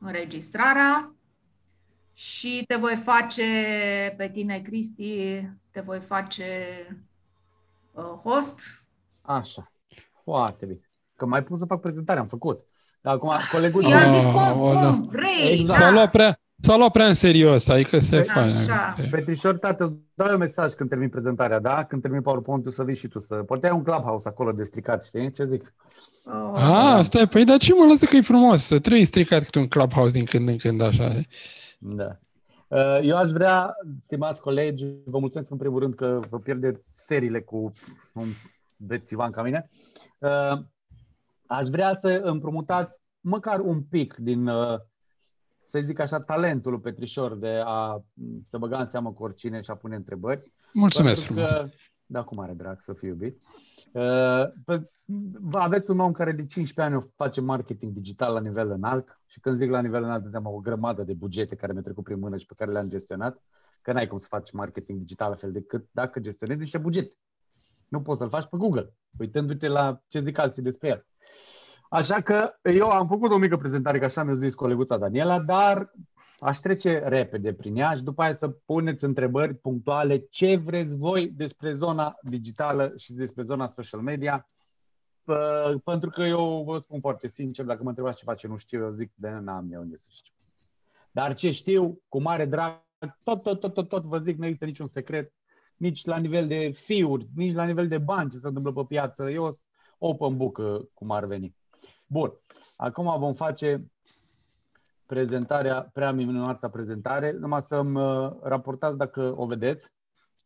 înregistrarea și te voi face pe tine, Cristi, te voi face host. Așa, foarte bine. Că m-ai pus să fac prezentarea, am făcut. Dar acum colegul... Eu am zis cum vrei. Exact. S-a luat prea în serios, adică se face. Petrișor, tată, îți dau un mesaj când termin prezentarea, da? Când termin PowerPoint-ul să vii și tu să... Poate ai un Clubhouse acolo de stricat, știi? Ce zic? Stai, păi dar ce mă lasă că e frumos, să trăi stricat câte un Clubhouse din când în când, așa. Da. Eu aș vrea, stimați colegi, vă mulțumesc în primul rând că vă pierdeți seriile cu un bețivan ca mine. Aș vrea să împrumutați măcar un pic din, să zic așa, talentul lui Petrișor de a să băga în seamă cu oricine și a pune întrebări. Mulțumesc frumos. Da, cu mare drag să fiu iubit. Aveți un om care de 15 ani face marketing digital la nivel înalt și când zic la nivel înalt înseamnă o grămadă de bugete care mi-au trecut prin mână și pe care le-am gestionat, că n-ai cum să faci marketing digital la fel decât dacă gestionezi niște bugete. Nu poți să-l faci pe Google, uitându-te la ce zic alții despre el. Așa că eu am făcut o mică prezentare, că așa mi-a zis coleguța Daniela, dar aș trece repede prin ea și după aia să puneți întrebări punctuale ce vreți voi despre zona digitală și despre zona social media. Pentru că eu vă spun foarte sincer, dacă mă întrebați ce face, nu știu, eu zic de n-am eu unde să știu. Dar ce știu, cu mare drag, tot vă zic, nu există niciun secret, nici la nivel de fiuri, nici la nivel de bani ce se întâmplă pe piață. Eu sunt open book, cum ar veni. Bun, acum vom face prezentarea, prea minunată prezentare, numai să-mi raportați dacă o vedeți.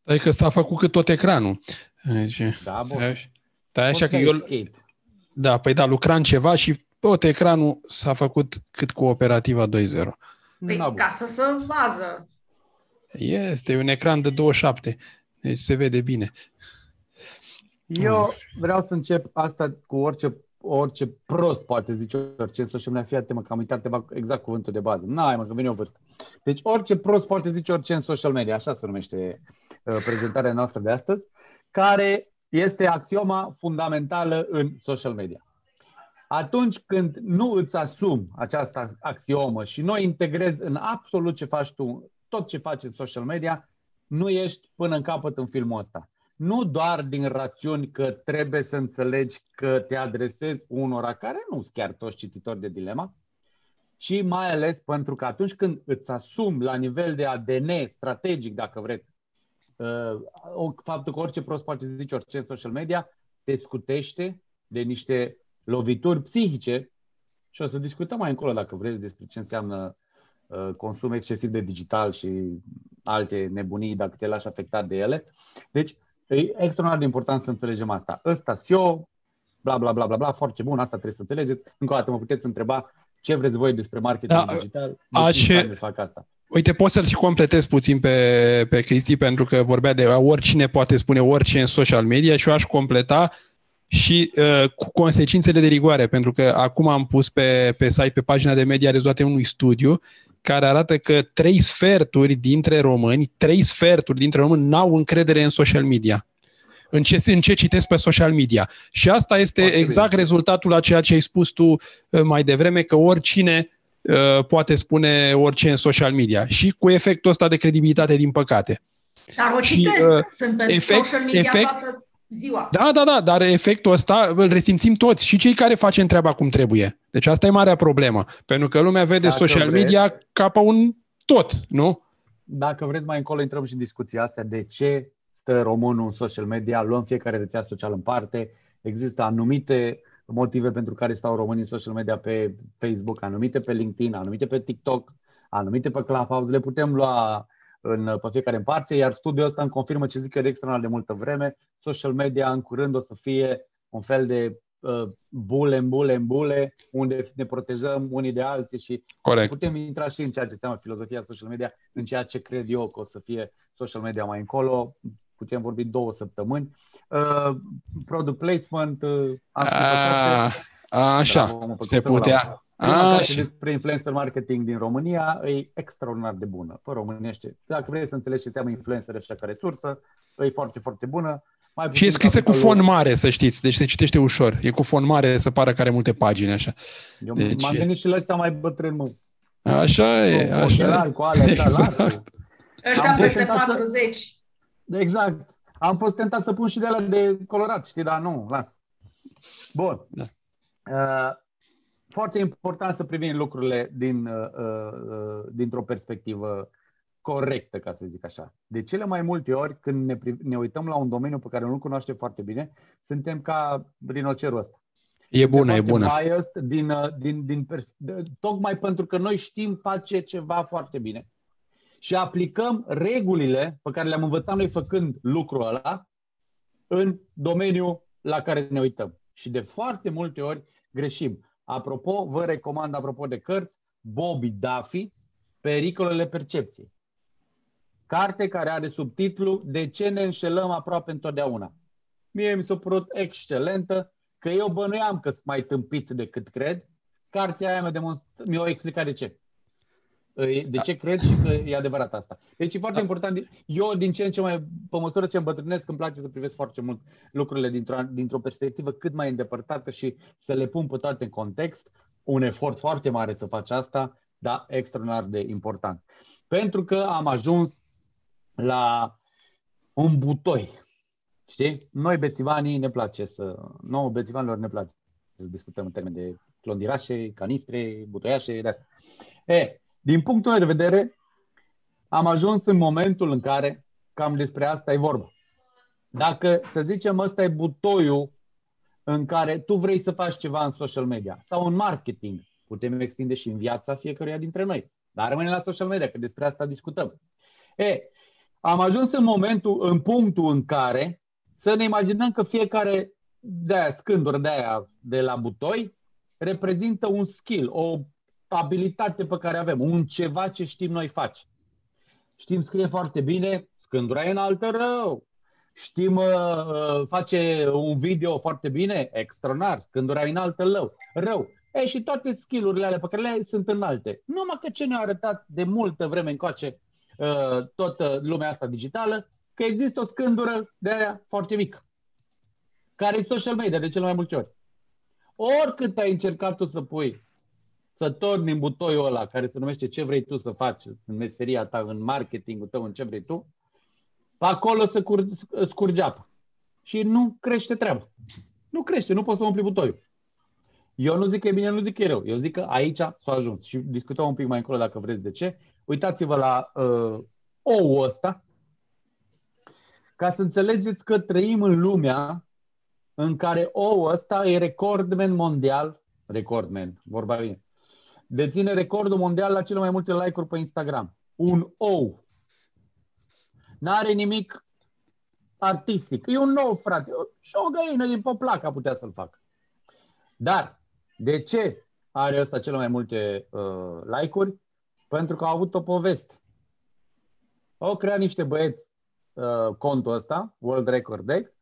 Adică s-a făcut cât tot ecranul. Deci, da, bun. Da, așa că eu... Da, păi da, lucram ceva și tot ecranul s-a făcut cât cu operativa 2.0. Păi ca să se vază. Este un ecran de 27, deci se vede bine. Eu vreau să încep asta cu orice prost poate zice orice în social media. Fii atent, că am uitat exact cuvântul de bază. N-ai, mă, că vine o vârstă. Deci orice prost poate zice orice în social media. Așa se numește prezentarea noastră de astăzi, care este axioma fundamentală în social media. Atunci când nu îți asumi această axiomă și nu o integrezi în absolut ce faci tu, tot ce faci în social media, nu ești până în capăt în filmul ăsta. Nu doar din rațiuni că trebuie să înțelegi că te adresezi unora care nu sunt chiar toți cititori de Dilema, ci mai ales pentru că atunci când îți asumi la nivel de ADN strategic, dacă vreți, faptul că orice prost poate zice orice în social media, te scutește de niște lovituri psihice și o să discutăm mai încolo, dacă vreți, despre ce înseamnă consum excesiv de digital și alte nebunii dacă te lași afectat de ele. Deci, e extraordinar de important să înțelegem asta. Ăsta SEO, bla, bla, bla, bla, bla, foarte bun, asta trebuie să înțelegeți. Încă o dată mă puteți întreba ce vreți voi despre marketing digital. Fac asta. Uite, pot să-l și completez puțin pe Cristi, pentru că vorbea de oricine poate spune orice în social media și eu aș completa și cu consecințele de rigoare, pentru că acum am pus pe site, pe pagina de media rezultate unui studiu care arată că 3 sferturi dintre români n-au încredere în social media. În ce citesc pe social media. Și asta este exact rezultatul a ceea ce ai spus tu mai devreme, că oricine poate spune orice în social media. Și cu efectul ăsta de credibilitate, din păcate. Dar o citesc, sunt pe social media toată ziua. Da, dar efectul ăsta îl resimțim toți, și cei care facem treaba cum trebuie. Deci asta e marea problemă, pentru că lumea vede social media ca pe un tot, nu? Dacă vreți, mai încolo intrăm și în discuția asta de ce stă românul în social media, luăm fiecare rețea socială în parte, există anumite motive pentru care stau românii în social media pe Facebook, anumite pe LinkedIn, anumite pe TikTok, anumite pe Clubhouse, le putem lua pe fiecare în parte, iar studiul ăsta îmi confirmă ce zic eu de extraordinar de multă vreme. Social media în curând o să fie un fel de bule în bule, unde ne protejăm unii de alții și putem intra și în ceea ce înseamnă filozofia social media, în ceea ce cred eu că o să fie social media mai încolo. Putem vorbi 2 săptămâni. Product placement, așa, se putea. Și despre influencer marketing din România e extraordinar de bună, pe românește. Dacă vrei să înțelegi ce înseamnă influencer ăștia ca resursă, e foarte, foarte bună. Și e scrisă cu font mare, să știți, deci se citește ușor. E cu font mare, să pară că are multe pagini așa. Eu m-am gândit și la ăștia mai bătrâni, mă. Așa e, așa e. Cu alea, Exact. Ăștia Am peste tentat să- 40. Exact. Am fost tentat să pun și de alea de colorat, știi, dar nu, las. Bun. Da. Foarte important să privim lucrurile dintr-o perspectivă corectă, ca să zic așa. De cele mai multe ori, când ne uităm la un domeniu pe care nu-l cunoaștem foarte bine, suntem ca rinocerul ăsta. E bună, e Foarte bună. biased tocmai pentru că noi știm face ceva foarte bine și aplicăm regulile pe care le-am învățat noi făcând lucrul ăla în domeniul la care ne uităm. Și de foarte multe ori greșim. Apropo, vă recomand, apropo de cărți, Bobby Duffy, Pericolele percepției. Carte care are subtitlu De ce ne înșelăm aproape întotdeauna. Mie mi s-a părut excelentă, că eu bănuiam că sunt mai tâmpit decât cred. Cartea aia mi-a explicat de ce. De ce cred și că e adevărat asta. Deci e foarte important. Eu, din ce în ce mai, pe măsură ce îmbătrânesc, îmi place să privesc foarte mult lucrurile dintr-o perspectivă cât mai îndepărtată și să le pun pe toate în context. Un efort foarte mare să faci asta, dar extraordinar de important. Pentru că am ajuns la un butoi. Știi? Noi bețivanii ne place nouă bețivanilor ne place să discutăm în termeni de clondirașe, canistre, butoiașe, de astea. Din punctul meu de vedere, am ajuns în momentul în care cam despre asta e vorba. Dacă, să zicem, ăsta e butoiul în care tu vrei să faci ceva în social media sau în marketing, putem extinde și în viața fiecăruia dintre noi, dar rămâne la social media, că despre asta discutăm. Am ajuns în punctul în care să ne imaginăm că fiecare de-aia scândură de-aia de la butoi reprezintă un skill, o abilitate pe care avem, un ceva ce știm noi face. Știm scrie foarte bine, scândura e înaltă rău. Știm face un video foarte bine, extraordinar, scândura e înaltă rău. Și toate skill-urile alea pe care le sunt înalte. Numai că ce ne-a arătat de multă vreme încoace toată lumea asta digitală, că există o scândură de aia foarte mică, care e social media de cele mai multe ori. Oricât ai încercat tu să torni în butoiul ăla care se numește ce vrei tu să faci în meseria ta, în marketingul tău, în ce vrei tu, pe acolo se scurge apa. Și nu crește treaba. Nu crește, nu poți să umpli butoiul. Eu nu zic că e bine, nu zic că e rău. Eu zic că aici s-a ajuns. Și discutăm un pic mai încolo dacă vreți de ce. Uitați-vă la oul ăsta, ca să înțelegeți că trăim în lumea în care oul ăsta e recordman mondial, vorba bine, deține recordul mondial la cele mai multe like-uri pe Instagram. Un ou. N-are nimic artistic. E un ou, frate. Și o găină din Poplaca putea să-l facă. Dar, de ce are ăsta cele mai multe like-uri? Pentru că au avut o poveste. Au creat niște băieți contul ăsta, World Record Egg,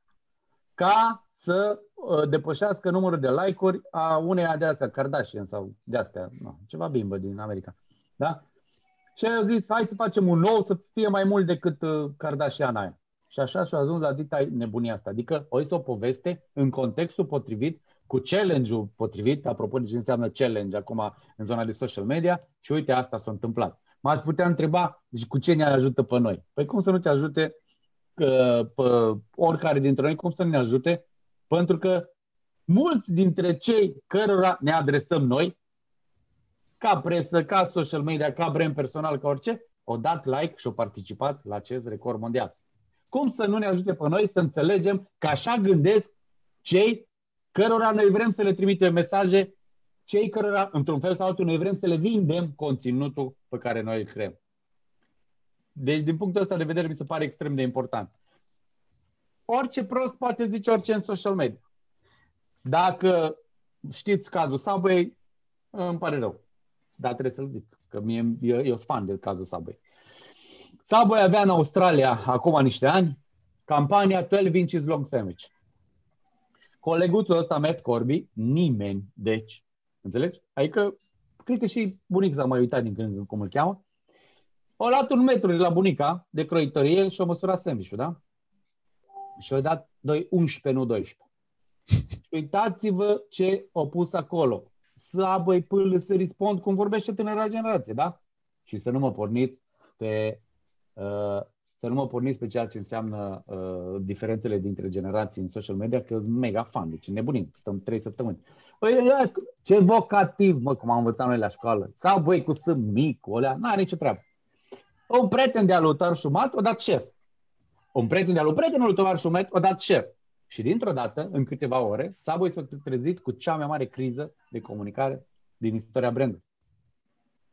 ca să depășească numărul de like-uri a uneia de astea, Kardashian sau de astea, ceva bimbă din America. Da? Și au zis, hai să facem un nou să fie mai mult decât Kardashian aia. Și așa și-a ajuns la dita nebunia asta. Adică o zis o poveste în contextul potrivit, cu challenge-ul potrivit, apropo de ce înseamnă challenge acum în zona de social media, și uite, asta s-a întâmplat. M-ați putea întreba, cu ce ne ajută pe noi? Păi cum să nu te ajute pe oricare dintre noi, cum să ne ajute? Pentru că mulți dintre cei cărora ne adresăm noi, ca presă, ca social media, ca brand personal, ca orice, au dat like și au participat la acest record mondial. Cum să nu ne ajute pe noi să înțelegem că așa gândesc cei cărora noi vrem să le trimitem mesaje, cei cărora, într-un fel sau altul, noi vrem să le vindem conținutul pe care noi îl creăm. Deci, din punctul ăsta de vedere, mi se pare extrem de important. Orice prost poate zice orice în social media. Dacă știți cazul Subway, îmi pare rău. Dar trebuie să-l zic, că eu sunt fan de cazul Subway. Subway avea în Australia, acum niște ani, campania 12 inches long sandwich. Coleguțul ăsta, Matt Corby, nimeni, deci, înțelegi? Adică, cred că și bunica s-a mai uitat din când cum îl cheamă, a luat un metru de la bunica de croitorie și a măsurat sandwich-ul, da? Și a dat 11, nu 12. Și uitați-vă ce a pus acolo. Subway pâlă să răspund cum vorbește tânăra generație, da? Și să nu mă porniți pe ceea ce înseamnă diferențele dintre generații în social media, că sunt mega fan, deci nebunim, stăm 3 săptămâni. Ce vocativ, mă, cum am învățat noi la școală. Subway cu S mic, olea, n-are nicio treabă. Un prieten de-al lui Tarșumat o dat share. Un prieten de-al lui prietenul lui Tarșumat o dat share. Și dintr-o dată, în câteva ore, Subway s-a trezit cu cea mai mare criză de comunicare din istoria brandului.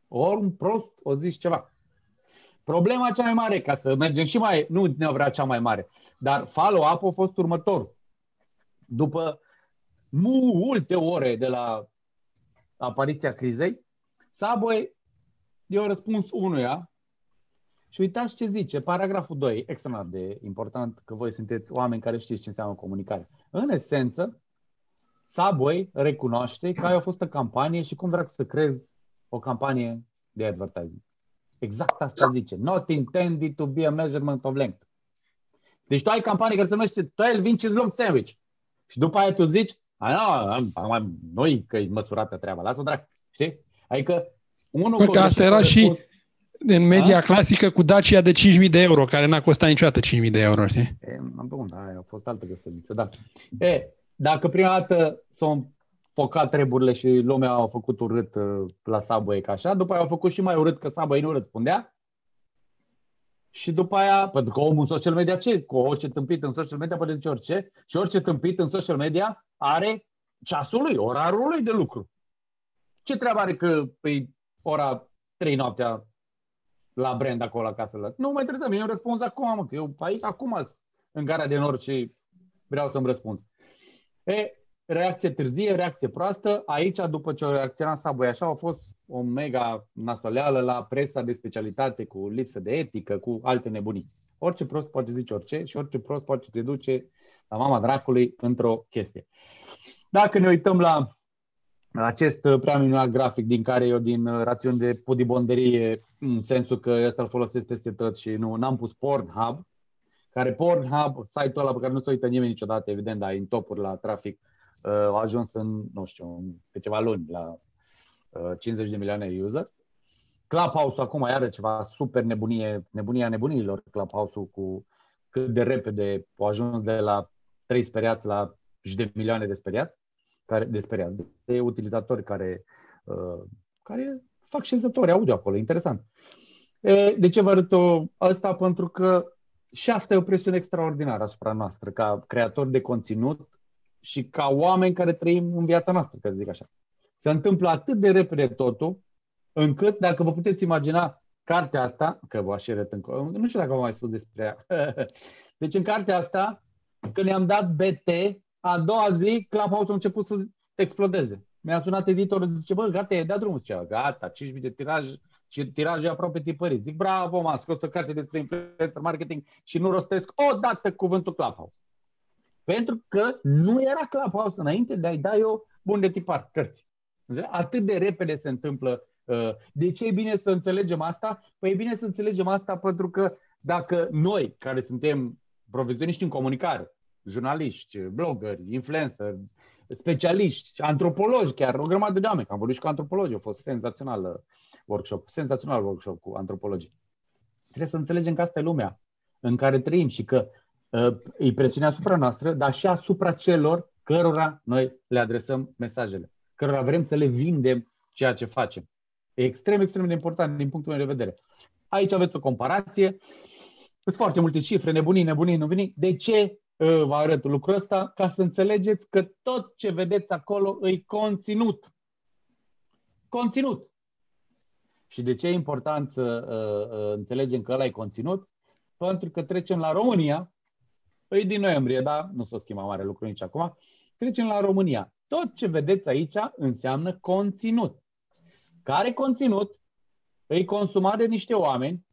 Ori un prost o zis ceva. Problema cea mai mare, ca să mergem și mai, nu neapărat cea mai mare, dar follow-up a fost următorul. După multe ore de la apariția crizei, Subway i-a răspuns unuia și uitați ce zice, paragraful 2, extraordinar de important, că voi sunteți oameni care știți ce înseamnă comunicare. În esență, Subway recunoaște că a fost o campanie și cum dracu să crezi o campanie de advertising. Exact asta zice. Not intended to be a measurement of length. Deci tu ai campanie care se numește 12 inches long sandwich. Și după aia tu zici, noi că e măsurată treaba, lasă-o dracu. Știi? Adică unul... Că asta era și în media clasică cu Dacia de 5.000 de euro, care n-a costat niciodată 5.000 de euro, știi? Bun, aia a fost altă găsăliță, da. Dacă prima dată s-au focat treburile și lumea a făcut urât la Subway ca așa, după aia au făcut și mai urât că Subway nu răspundea. Și după aia, pentru că omul în social media ce? Cu orice tâmpit în social media poate zice orice. Și orice tâmpit în social media are ceasul lui, orarul lui de lucru. Ce treabă are că pe ora 3 noaptea la brand acolo acasă? Nu mai trebuie să mie, eu răspuns acum, mă, că eu aici acum în Gara de Nord și vreau să-mi răspuns. Reacție târzie, reacție proastă. Aici, după ce a reacționat Subway așa, a fost o mega nasoleală la presa de specialitate cu lipsă de etică, cu alte nebunii. Orice prost poate zice orice și orice prost poate te duce la mama dracului într-o chestie. Dacă ne uităm la acest prea minunat grafic din care eu, din rațiuni de pudibonderie, în sensul că ăsta îl folosesc peste tot și n-am pus Pornhub, care Pornhub, site-ul ăla pe care nu se uită nimeni niciodată, evident, dar în topuri la trafic, a ajuns în, nu știu, pe ceva luni la 50 de milioane de user. Clubhouse acum iară ceva super nebunia nebunilor, Clubhouse-ul cu cât de repede a ajuns de la 3 speriați la de milioane de speriați, de utilizatori care fac șezători audio acolo, interesant. De ce vă arăt asta? Pentru că și asta e o presiune extraordinară asupra noastră, ca creatori de conținut și ca oameni care trăim în viața noastră, ca să zic așa. Se întâmplă atât de repede totul, încât, dacă vă puteți imagina cartea asta, că vă aș arăt încă, nu știu dacă v-am mai spus despre ea. Deci în cartea asta, când i-am dat BT, a doua zi, Clubhouse a început să explodeze. Mi-a sunat editorul și zice, bă, gata, e dat drumul. Zicea, gata, 5.000 de tiraj, și tirajul e aproape tipărit. Zic, bravo, m-am scos o carte despre influencer marketing și nu rostesc odată cuvântul Clubhouse. Pentru că nu era Clubhouse înainte de a-i da eu bun de tipar, cărți. Atât de repede se întâmplă. De ce e bine să înțelegem asta? Păi e bine să înțelegem asta pentru că dacă noi, care suntem profesioniști în comunicare, jurnaliști, bloggeri, influenceri, specialiști, antropologi, chiar o grămadă de oameni, că am vorbit și cu antropologi, a fost senzațional workshop cu antropologii. Trebuie să înțelegem că asta e lumea în care trăim și că e presiunea asupra noastră, dar și asupra celor cărora noi le adresăm mesajele, cărora vrem să le vindem ceea ce facem. E extrem, extrem de important din punctul meu de vedere. Aici aveți o comparație, sunt foarte multe cifre, nebunii. De ce vă arăt lucrul ăsta? Ca să înțelegeți că tot ce vedeți acolo e conținut. Conținut. Și de ce e important să înțelegem că ăla e conținut? Pentru că trecem la România, e din noiembrie, da? Nu s-o schimba mare lucru nici acum. Trecem la România. Tot ce vedeți aici înseamnă conținut. Care conținut îi consumat de niște oameni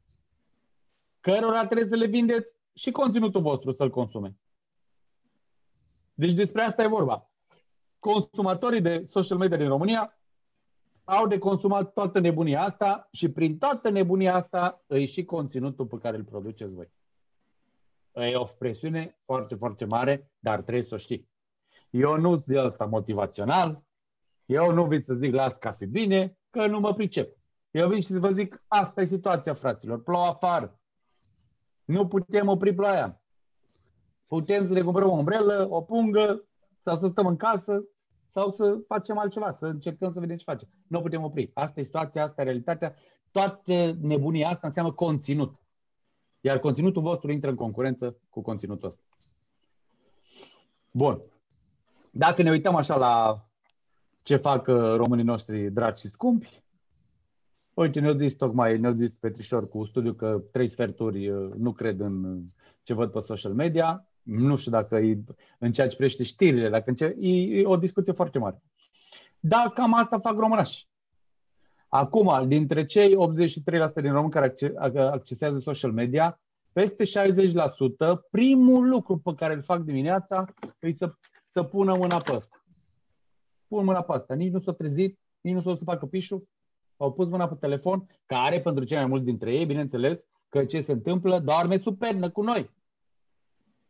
cărora trebuie să le vindeți și conținutul vostru să-l consume. Deci despre asta e vorba. Consumatorii de social media din România au de consumat toată nebunia asta și prin toată nebunia asta îi și conținutul pe care îl produceți voi. E o presiune foarte, foarte mare, dar trebuie să o știi. Eu nu sunt ăsta motivațional, Eu nu vin să zic las ca fi bine, că nu mă pricep. Eu vin și să vă zic, asta e situația, fraților, plouă afară. Nu putem opri ploaia. Putem să ne cumpărăm o umbrelă, o pungă, sau să stăm în casă, sau să facem altceva, să încercăm să vedem ce facem. Nu putem opri. Asta e situația, asta e realitatea. Toată nebunia asta înseamnă conținut. Iar conținutul vostru intră în concurență cu conținutul ăsta. Bun. Dacă ne uităm așa la ce fac românii noștri dragi și scumpi, uite, ne-au zis Petrișor cu studiu că 3 sferturi nu cred în ce văd pe social media. Nu știu dacă e în ceea ce privește știrile, e o discuție foarte mare. Dar cam asta fac românași. Acum, dintre cei 83% din români care accesează social media, peste 60%, primul lucru pe care îl fac dimineața e să pună mâna pe ăsta. Pun mâna pe asta. Nici nu s-au trezit, nici nu s-au să facă pișul. Au pus mâna pe telefon, care pentru cei mai mulți dintre ei, bineînțeles, că ce se întâmplă, doarme sub pernă cu noi.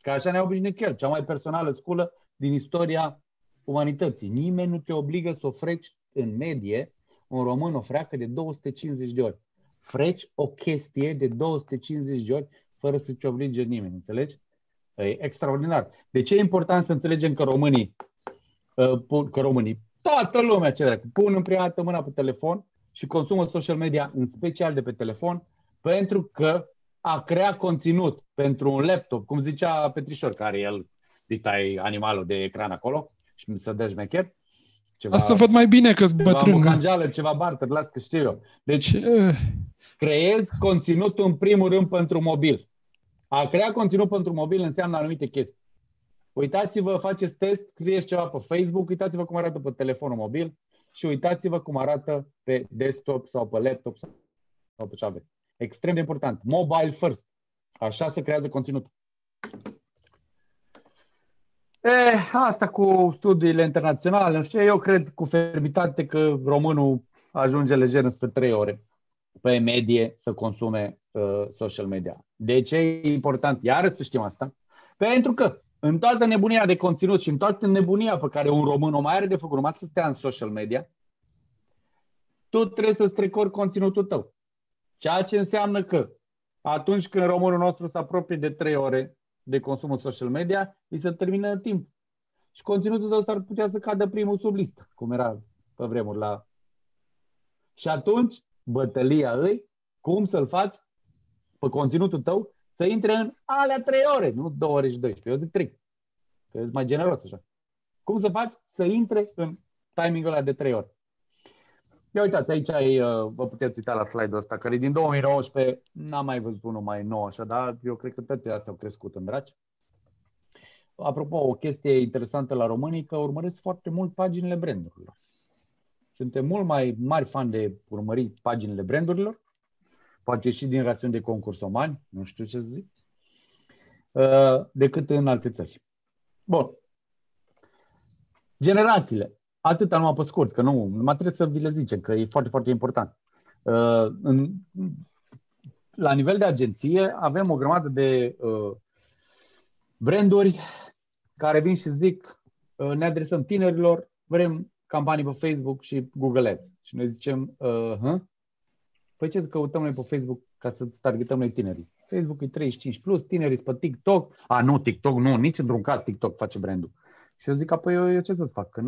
Că așa ne-a obișnuit el, cea mai personală sculă din istoria umanității. Nimeni nu te obligă să o freci în medie, un român o freacă de 250 de ori. Freci o chestie de 250 de ori fără să te oblige nimeni, înțelegi? E extraordinar. De ce e important să înțelegem că românii, toată lumea ce dracu, pun în prima dată mâna pe telefon și consumă social media, în special de pe telefon, pentru că a crea conținut pentru un laptop, cum zicea Petrișor, care el dictai animalul de ecran acolo și să dă șmecher. Asta văd mai bine că-s bătrân. Ceva bucangeală, ceva barter, las că știu eu. Deci creezi conținutul în primul rând pentru mobil. A crea conținut pentru mobil înseamnă anumite chestii. Uitați-vă, faceți test, scrieți ceva pe Facebook, uitați-vă cum arată pe telefonul mobil și uitați-vă cum arată pe desktop sau pe laptop sau pe ce aveți. Extrem de important. Mobile first. Așa se creează conținutul. Asta cu studiile internaționale, nu știu, eu cred cu fermitate că românul ajunge lejer spre 3 ore pe medie să consume social media. De ce e important? Iarăși să știm asta. Pentru că în toată nebunia de conținut și în toată nebunia pe care un român o mai are de făcut, numai să stea în social media, tu trebuie să strecori conținutul tău. Ceea ce înseamnă că atunci când românul nostru se apropie de 3 ore de consumul social media, îi se termină în timp. Și conținutul tău s-ar putea să cadă primul sub listă, cum era pe vremuri la... Și atunci, bătălia îi, cum să-l faci pe conținutul tău să intre în alea 3 ore, nu 2 ore și 12. Eu zic 3, că eu sunt mai generos așa. Cum să faci să intre în timingul ăla de 3 ore? Ia uitați, aici vă puteți uita la slide-ul ăsta, care din 2019 n-am mai văzut unul mai nou așa, dar eu cred că toate astea au crescut în draci. Apropo, o chestie interesantă la românii, că urmăresc foarte mult paginile brandurilor. Suntem mult mai mari fani de urmări paginile brandurilor, poate și din rațiuni de concursomani, nu știu ce să zic, decât în alte țări. Bun. Generațiile. Atâta numai pe scurt, că nu mai trebuie să vi le zicem, că e foarte, foarte important. La nivel de agenție avem o grămadă de branduri care vin și zic, ne adresăm tinerilor, vrem campanii pe Facebook și Google Ads. Și noi zicem, păi ce să căutăm noi pe Facebook ca să targetăm noi tinerii? Facebook e 35 plus, tinerii sunt pe TikTok. Nu, TikTok nu, nici într-un caz TikTok face brandul. Și eu zic, apoi eu ce să-ți fac? Că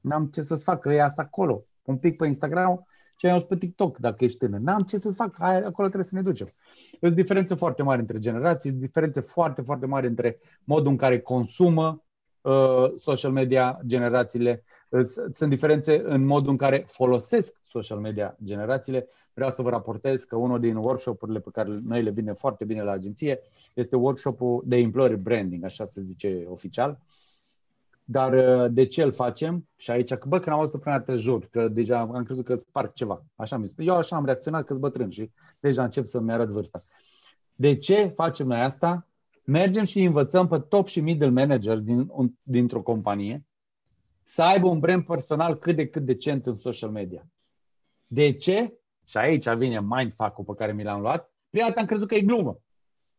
n-am ce să-ți fac, că e asta acolo. Un pic pe Instagram și mai pe TikTok dacă ești tânăr. N-am ce să-ți fac, acolo trebuie să ne ducem. Sunt diferențe foarte mari între generații, diferențe foarte, foarte mari între modul în care consumă social media generațiile. Sunt diferențe în modul în care folosesc social media generațiile. Vreau să vă raportez că unul din workshop-urile pe care noi le vine foarte bine la agenție este workshop-ul de employer branding, așa se zice oficial. Dar de ce îl facem? Și aici, că când am auzit-o prima dată, jur, că deja am crezut că sparg ceva. Eu așa am reacționat, că-s bătrân și deja încep să-mi arăt vârsta. De ce facem noi asta? Mergem și învățăm pe top și middle managers dintr-o companie să aibă un brand personal cât de cât decent în social media. De ce? Și aici vine mindfuck-ul pe care mi l-am luat. Prima dată am crezut că e glumă.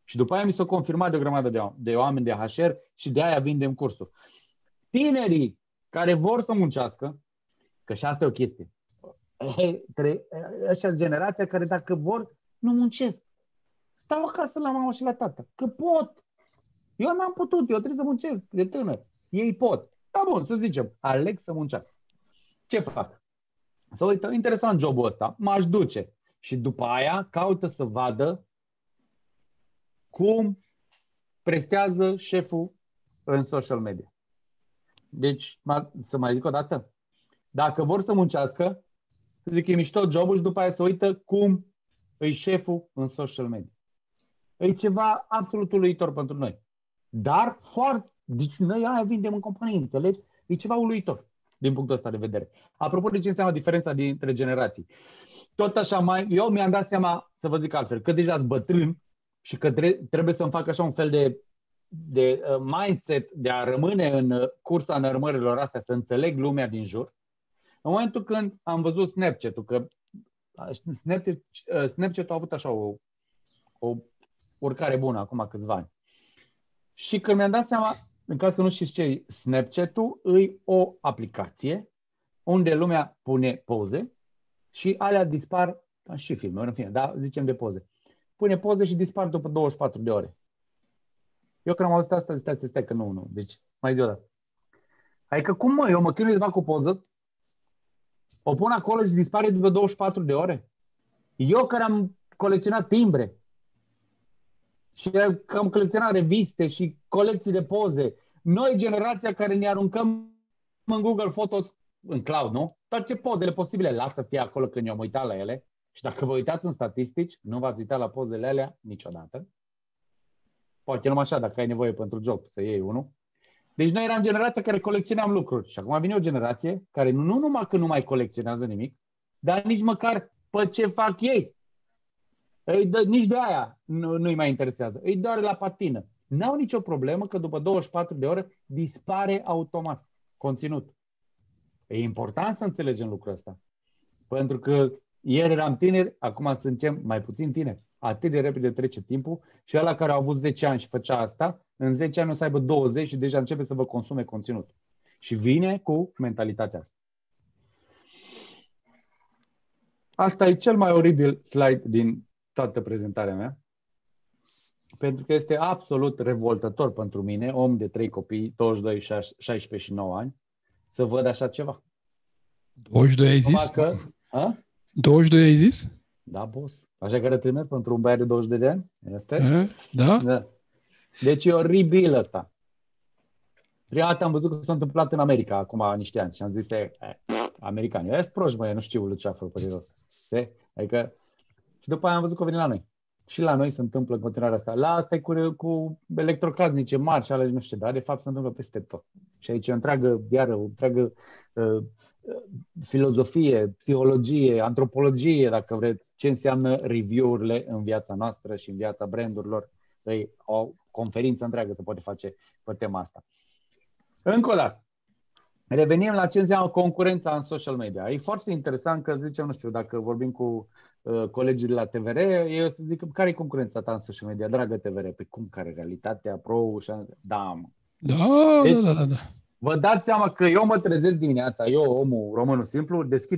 Și după aia mi s-a confirmat de o grămadă de oameni de HR și de aia vindem cursul. Tinerii care vor să muncească, că și asta e o chestie. Așa generația care dacă vor, nu muncesc. Stau acasă la mama și la tată, că pot. Eu n-am putut, eu trebuie să muncesc de tânăr. Ei pot. Da, bun, să zicem, aleg să muncească. Ce fac? Să uită, interesant jobul ăsta, m-aș duce. Și după aia caută să vadă cum prestează șeful în social media. Deci, să mai zic o dată, dacă vor să muncească, să zic că e mișto jobul și după aia să uită cum e șeful în social media. E ceva absolut uluitor pentru noi. Dar deci noi aia vindem în companie, înțelegi? E ceva uluitor din punctul ăsta de vedere. Apropo de ce înseamnă diferența dintre generații. Tot așa eu mi-am dat seama, să vă zic altfel, că deja sunt bătrân și că trebuie să-mi fac așa un fel de mindset de a rămâne în cursa înărmărilor astea, să înțeleg lumea din jur. În momentul când am văzut Snapchat-ul, că Snapchat-ul a avut așa o urcare bună acum câțiva ani. Și când mi-am dat seama, în caz că nu știți ce e Snapchat-ul, e o aplicație unde lumea pune poze și alea dispar, și filme, în fine, dar zicem de poze. Pune poze și dispar după 24 de ore. Eu când am auzit asta, stai că nu. Deci, mai zi o dată. Adică cum eu mă chinui să fac o poză, o pun acolo și dispare după 24 de ore? Eu care am colecționat timbre și am colecționat reviste și colecții de poze, noi, generația care ne aruncăm în Google Photos, în cloud, nu? Toate pozele posibile, lasă fie acolo când eu am uitat la ele. Și dacă vă uitați în statistici, nu v-ați uitat la pozele alea niciodată. Poate numai așa, dacă ai nevoie pentru job, să iei unul. Deci noi eram generația care colecționam lucruri. Și acum vine o generație care nu numai că nu mai colecționează nimic, dar nici măcar pe ce fac ei. Nici de aia nu-i mai interesează. Îi doare la patină. N-au nicio problemă că după 24 de ore dispare automat conținut. E important să înțelegem lucrul ăsta. Pentru că ieri eram tineri, acum suntem mai puțin tineri. Atât de repede trece timpul și ăla care a avut 10 ani și făcea asta, în 10 ani o să aibă 20 și deja începe să vă consume conținut. Și vine cu mentalitatea asta. Asta e cel mai oribil slide din toată prezentarea mea, pentru că este absolut revoltător pentru mine, om de 3 copii, 22, 16 și 9 ani, să văd așa ceva. 22 ai zis? Că, 22 ai zis? Da, boss. Așa că era tânăr pentru un băiat de 22 de ani? Este? Da? Deci e oribil ăsta. Prima dată am văzut că s-a întâmplat în America acum niște ani și am zis, americani, eu sunt proști, mă, eu nu știu ce a făcut pe ăsta. Adică, și după aia am văzut că vine la noi. Și la noi se întâmplă în continuare asta. La asta e cu electrocasnice mari și alea nu știu, dar de fapt se întâmplă peste tot. Și aici e o întreagă filozofie, psihologie, antropologie, dacă vreți, ce înseamnă review-urile în viața noastră și în viața brandurilor. E o conferință întreagă se poate face pe tema asta. Încă o dată, revenim la ce înseamnă concurența în social media. E foarte interesant că zicem, nu știu, dacă vorbim cu colegii de la TVR, eu să zic, care e concurența ta în social media? Dragă TVR, pe cum, care realitatea, pro și da, mă. Da. Vă dați seama că eu mă trezesc dimineața, eu, omul, românul simplu, deschid